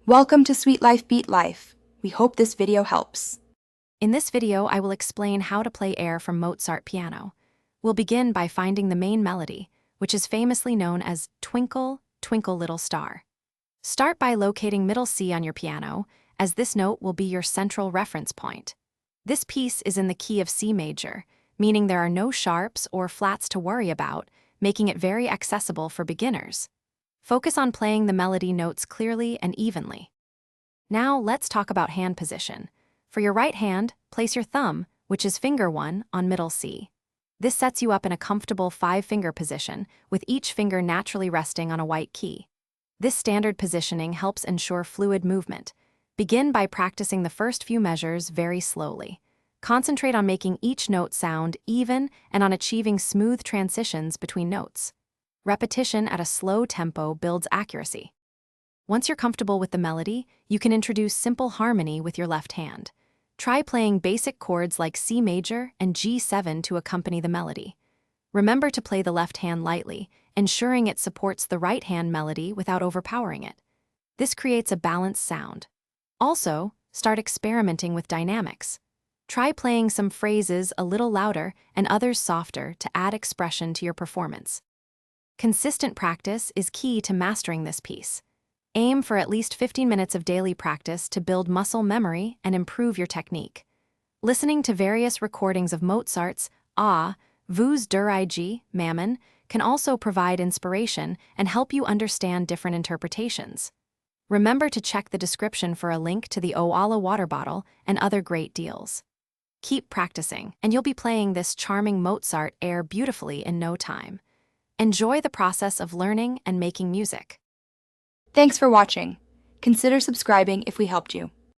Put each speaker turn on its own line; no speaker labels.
Welcome to Sweet Life Beat Life. We hope this video helps.
In this video, I will explain how to play air from Mozart piano. We'll begin by finding the main melody, which is famously known as Twinkle, Twinkle Little Star. Start by locating middle C on your piano, as this note will be your central reference point. This piece is in the key of C major, meaning there are no sharps or flats to worry about, making it very accessible for beginners. Focus on playing the melody notes clearly and evenly. Now let's talk about hand position. For your right hand, place your thumb, which is finger 1, on middle C. This sets you up in a comfortable 5-finger position, with each finger naturally resting on a white key. This standard positioning helps ensure fluid movement. Begin by practicing the first few measures very slowly. Concentrate on making each note sound even and on achieving smooth transitions between notes. Repetition at a slow tempo builds accuracy. Once you're comfortable with the melody, you can introduce simple harmony with your left hand. Try playing basic chords like C major and G7 to accompany the melody. Remember to play the left hand lightly, ensuring it supports the right hand melody without overpowering it. This creates a balanced sound. Also, start experimenting with dynamics. Try playing some phrases a little louder and others softer to add expression to your performance. Consistent practice is key to mastering this piece. Aim for at least 15 minutes of daily practice to build muscle memory and improve your technique. Listening to various recordings of Mozart's Vous dirige, Mammon can also provide inspiration and help you understand different interpretations. Remember to check the description for a link to the Oala water bottle and other great deals. Keep practicing, and you'll be playing this charming Mozart air beautifully in no time. Enjoy the process of learning and making music.
Thanks for watching. Consider subscribing if we helped you.